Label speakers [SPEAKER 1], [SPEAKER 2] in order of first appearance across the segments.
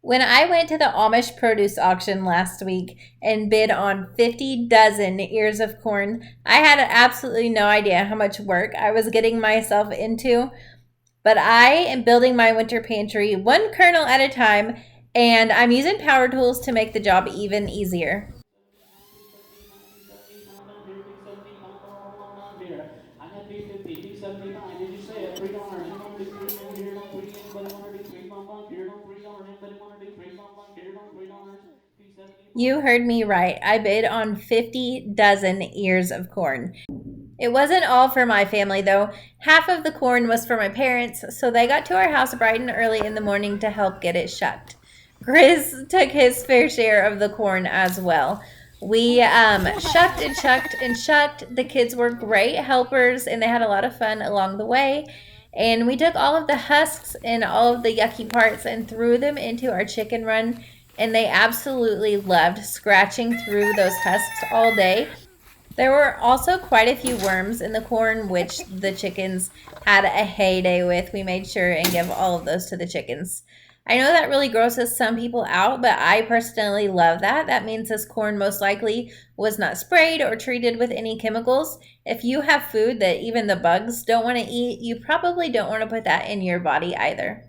[SPEAKER 1] When I went to the Amish produce auction last week and bid on 50 dozen ears of corn, I had absolutely no idea how much work I was getting myself into. But I am building my winter pantry one kernel at a time, and I'm using power tools to make the job even easier. You heard me right. I bid on 50 dozen ears of corn. It wasn't all for my family, though. Half of the corn was for my parents, so they got to our house bright and early in the morning to help get it shucked. Chris took his fair share of the corn as well. We shucked and shucked and shucked. The kids were great helpers, and they had a lot of fun along the way. And we took all of the husks and all of the yucky parts and threw them into our chicken run, and they absolutely loved scratching through those husks all day. There were also quite a few worms in the corn, which the chickens had a heyday with. We made sure and give all of those to the chickens. I know that really grosses some people out, but I personally love that. That means this corn most likely was not sprayed or treated with any chemicals. If you have food that even the bugs don't want to eat, you probably don't want to put that in your body either.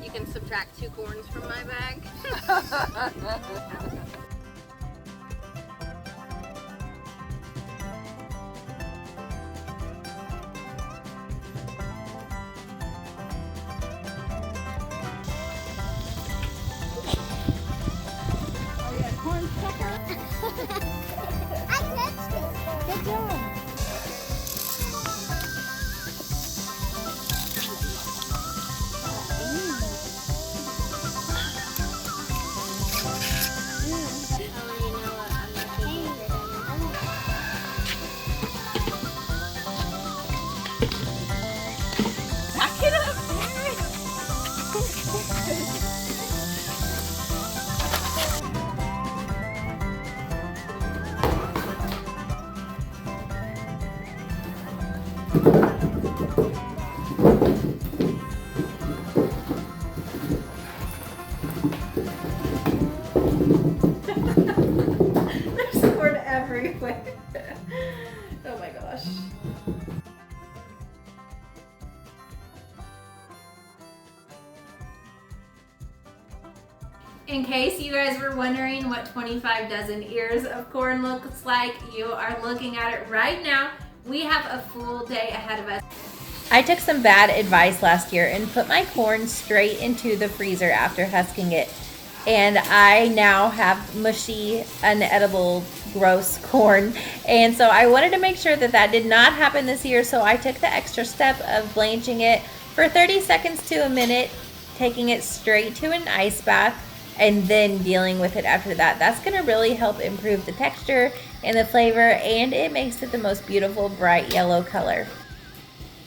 [SPEAKER 2] You can subtract 2 corns from my bag. Oh yeah, corn sucker. I touched it. Good job.
[SPEAKER 1] There's corn everywhere. Oh my gosh. In case you guys were wondering what 25 dozen ears of corn looks like, you are looking at it right now. We have a full day ahead of us. I took some bad advice last year and put my corn straight into the freezer after husking it. And I now have mushy, unedible, gross corn. And so I wanted to make sure that that did not happen this year. So I took the extra step of blanching it for 30 seconds to a minute, taking it straight to an ice bath, and then dealing with it after that. That's gonna really help improve the texture and the flavor, and it makes it the most beautiful bright yellow color.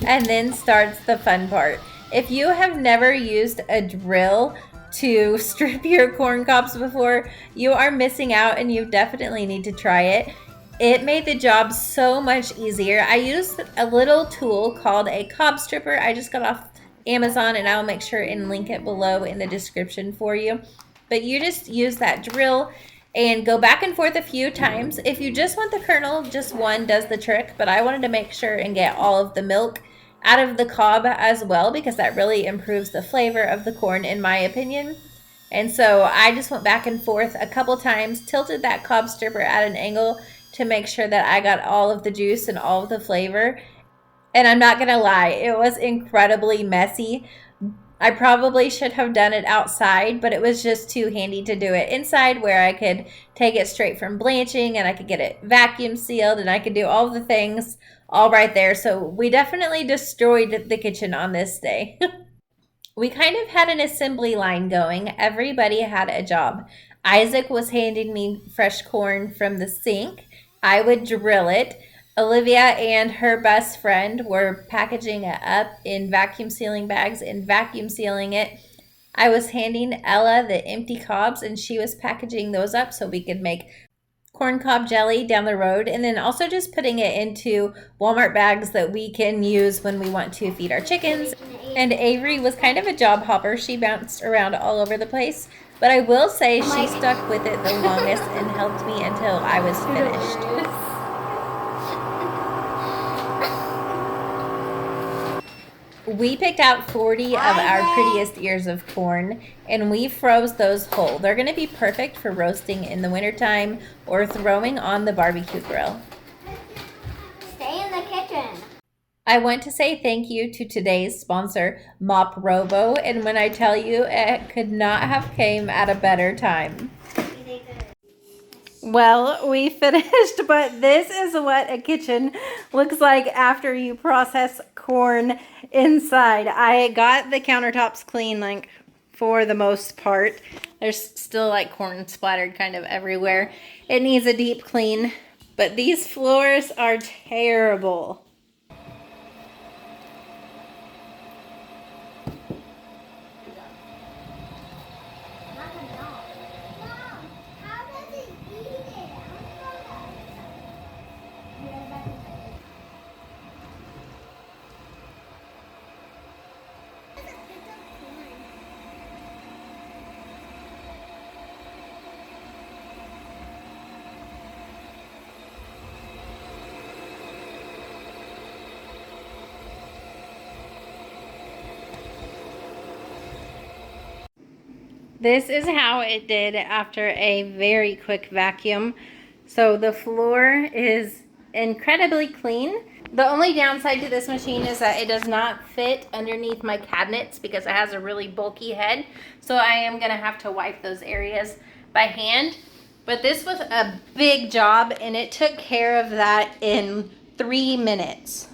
[SPEAKER 1] And then starts the fun part. If you have never used a drill to strip your corn cobs before, you are missing out, and you definitely need to try it. It made the job so much easier. I used a little tool called a cob stripper. I just got off Amazon, and I'll make sure and link it below in the description for you. But you just use that drill and go back and forth a few times. If you just want the kernel, just one does the trick, but I wanted to make sure and get all of the milk out of the cob as well, because that really improves the flavor of the corn in my opinion. And so I just went back and forth a couple times, tilted that cob stripper at an angle to make sure that I got all of the juice and all of the flavor. And I'm not gonna lie, it was incredibly messy. I probably should have done it outside, but it was just too handy to do it inside, where I could take it straight from blanching and I could get it vacuum sealed and I could do all the things all right there. So we definitely destroyed the kitchen on this day. We kind of had an assembly line going. Everybody had a job. Isaac was handing me fresh corn from the sink. I would drill it. Olivia and her best friend were packaging it up in vacuum sealing bags and vacuum sealing it. I was handing Ella the empty cobs and she was packaging those up so we could make corn cob jelly down the road, and then also just putting it into Walmart bags that we can use when we want to feed our chickens. And Avery was kind of a job hopper. She bounced around all over the place, but I will say she stuck with it the longest and helped me until I was finished. We picked out 40 of our prettiest ears of corn and we froze those whole. They're going to be perfect for roasting in the wintertime or throwing on the barbecue grill.
[SPEAKER 2] Stay in the kitchen.
[SPEAKER 1] I want to say thank you to today's sponsor, Mop Robo, and when I tell you it could not have came at a better time. Well, we finished, but this is what a kitchen looks like after you process corn inside. I got the countertops clean, like, for the most part. There's still, like, corn splattered kind of everywhere. It needs a deep clean, but these floors are terrible. This is how it did after a very quick vacuum. So the floor is incredibly clean. The only downside to this machine is that it does not fit underneath my cabinets because it has a really bulky head. So I am gonna have to wipe those areas by hand. But this was a big job and it took care of that in 3 minutes.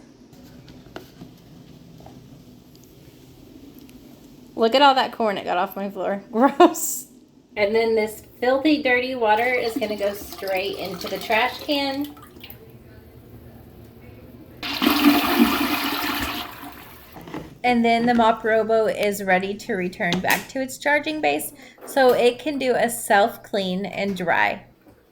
[SPEAKER 1] Look at all that corn it got off my floor. Gross. And then this filthy, dirty water is going to go straight into the trash can. And then the Mop Robo is ready to return back to its charging base so it can do a self-clean and dry.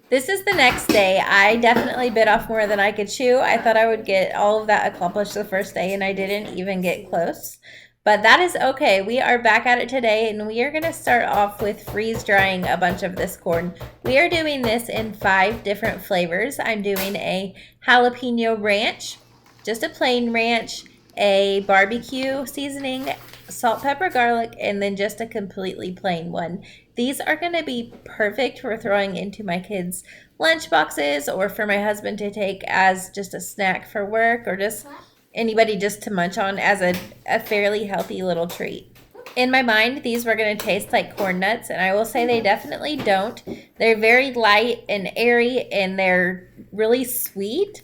[SPEAKER 1] This is the next day. I definitely bit off more than I could chew. I thought I would get all of that accomplished the first day and I didn't even get close. But that is okay. We are back at it today and we are going to start off with freeze drying a bunch of this corn. We are doing this in 5 different flavors. I'm doing a jalapeno ranch, just a plain ranch, a barbecue seasoning, salt, pepper, garlic, and then just a completely plain one. These are going to be perfect for throwing into my kids' lunch boxes or for my husband to take as just a snack for work or just anybody just to munch on as a fairly healthy little treat. In my mind, these were going to taste like corn nuts, and I will say they definitely don't. They're very light and airy, and they're really sweet,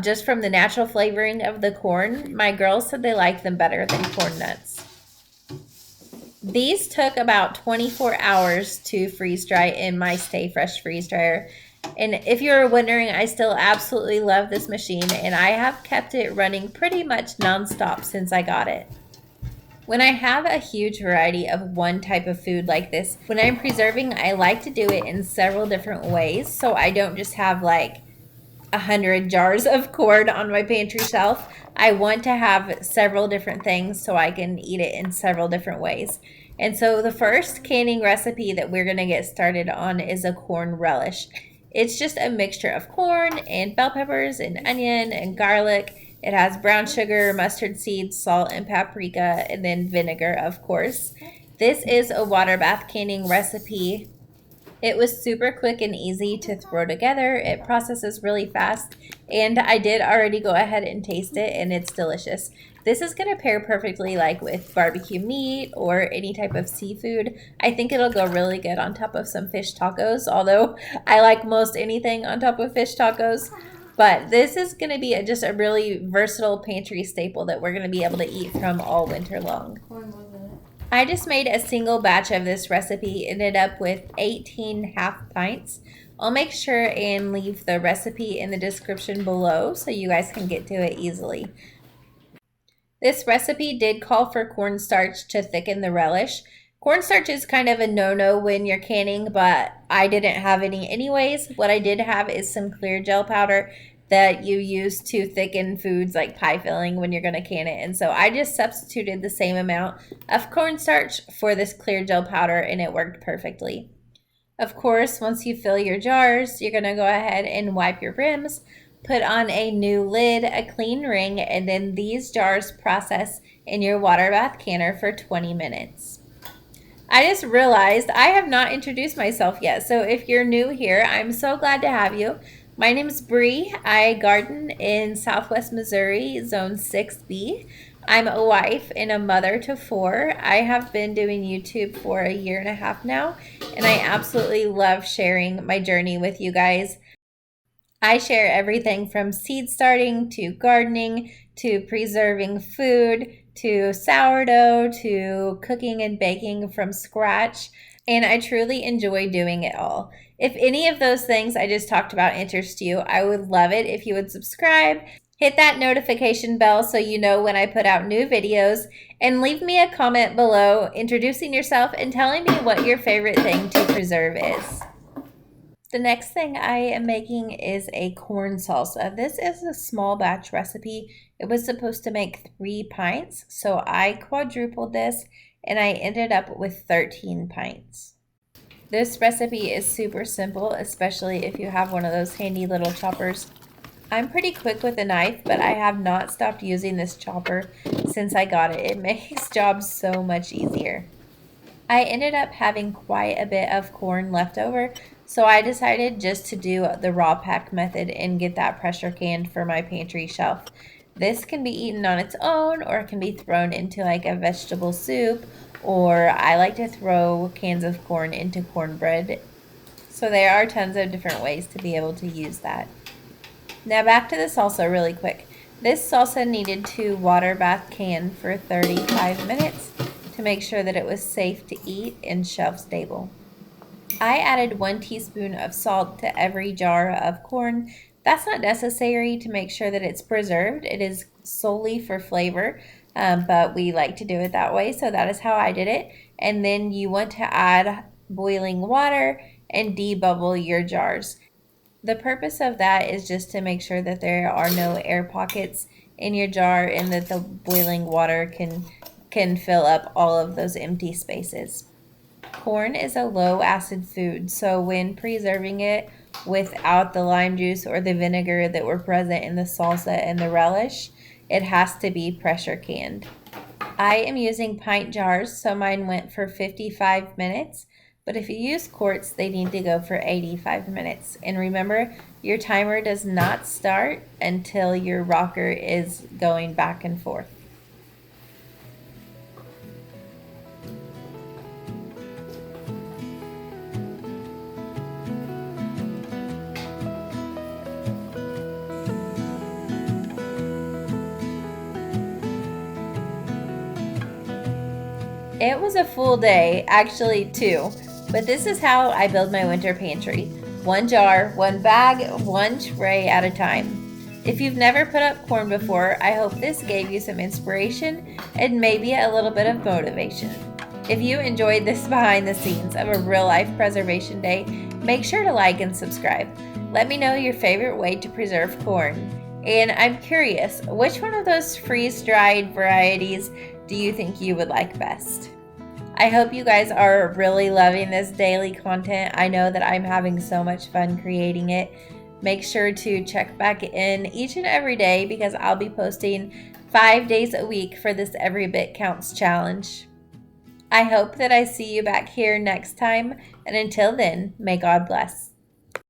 [SPEAKER 1] just from the natural flavoring of the corn. My girls said they like them better than corn nuts. These took about 24 hours to freeze dry in my Stay Fresh freeze dryer. And if you're wondering, I still absolutely love this machine and I have kept it running pretty much nonstop since I got it. When I have a huge variety of one type of food like this, when I'm preserving, I like to do it in several different ways so I don't just have like 100 jars of corn on my pantry shelf. I want to have several different things so I can eat it in several different ways. And so the first canning recipe that we're going to get started on is a corn relish. It's just a mixture of corn and bell peppers and onion and garlic. It has brown sugar, mustard seeds, salt, and paprika, and then vinegar, of course. This is a water bath canning recipe. It was super quick and easy to throw together. It processes really fast, and I did already go ahead and taste it, and it's delicious. This is going to pair perfectly like with barbecue meat or any type of seafood. I think it'll go really good on top of some fish tacos, although I like most anything on top of fish tacos. But this is going to be just a really versatile pantry staple that we're going to be able to eat from all winter long. I just made a single batch of this recipe, ended up with 18 half pints. I'll make sure and leave the recipe in the description below so you guys can get to it easily. This recipe did call for cornstarch to thicken the relish. Cornstarch is kind of a no-no when you're canning, but I didn't have any anyways. What I did have is some clear gel powder that you use to thicken foods like pie filling when you're going to can it. And so I just substituted the same amount of cornstarch for this clear gel powder, and it worked perfectly. Of course, once you fill your jars, you're going to go ahead and wipe your rims, put on a new lid, a clean ring, and then these jars process in your water bath canner for 20 minutes. I just realized I have not introduced myself yet, so if you're new here, I'm so glad to have you. My name is Bree. I garden in Southwest Missouri, Zone 6B. I'm a wife and a mother to 4. I have been doing YouTube for a year and a half now, and I absolutely love sharing my journey with you guys. I share everything from seed starting to gardening to preserving food to sourdough to cooking and baking from scratch, and I truly enjoy doing it all. If any of those things I just talked about interest you, I would love it if you would subscribe, hit that notification bell so you know when I put out new videos, and leave me a comment below introducing yourself and telling me what your favorite thing to preserve is. The next thing I am making is a corn salsa. This is a small batch recipe. It was supposed to make 3 pints, so I quadrupled this and I ended up with 13 pints. This recipe is super simple, especially if you have one of those handy little choppers. I'm pretty quick with a knife, but I have not stopped using this chopper since I got it. It makes jobs so much easier. I ended up having quite a bit of corn left over, so I decided just to do the raw pack method and get that pressure canned for my pantry shelf. This can be eaten on its own, or it can be thrown into like a vegetable soup, or I like to throw cans of corn into cornbread. So there are tons of different ways to be able to use that. Now back to the salsa really quick. This salsa needed to water bath can for 35 minutes to make sure that it was safe to eat and shelf stable. I added 1 teaspoon of salt to every jar of corn. That's not necessary to make sure that it's preserved. It is solely for flavor, but we like to do it that way, so that is how I did it. And then you want to add boiling water and debubble your jars. The purpose of that is just to make sure that there are no air pockets in your jar and that the boiling water can fill up all of those empty spaces. Corn is a low acid food, so when preserving it without the lime juice or the vinegar that were present in the salsa and the relish, it has to be pressure canned. I am using pint jars, so mine went for 55 minutes, but if you use quarts, they need to go for 85 minutes. And remember, your timer does not start until your rocker is going back and forth. It was a full day, actually 2, but this is how I build my winter pantry. 1 jar, 1 bag, 1 tray at a time. If you've never put up corn before, I hope this gave you some inspiration and maybe a little bit of motivation. If you enjoyed this behind the scenes of a real life preservation day, make sure to like and subscribe. Let me know your favorite way to preserve corn. And I'm curious, which one of those freeze-dried varieties do you think you would like best? I hope you guys are really loving this daily content. I know that I'm having so much fun creating it. Make sure to check back in each and every day because I'll be posting 5 days a week for this Every Bit Counts challenge. I hope that I see you back here next time, and until then, may God bless.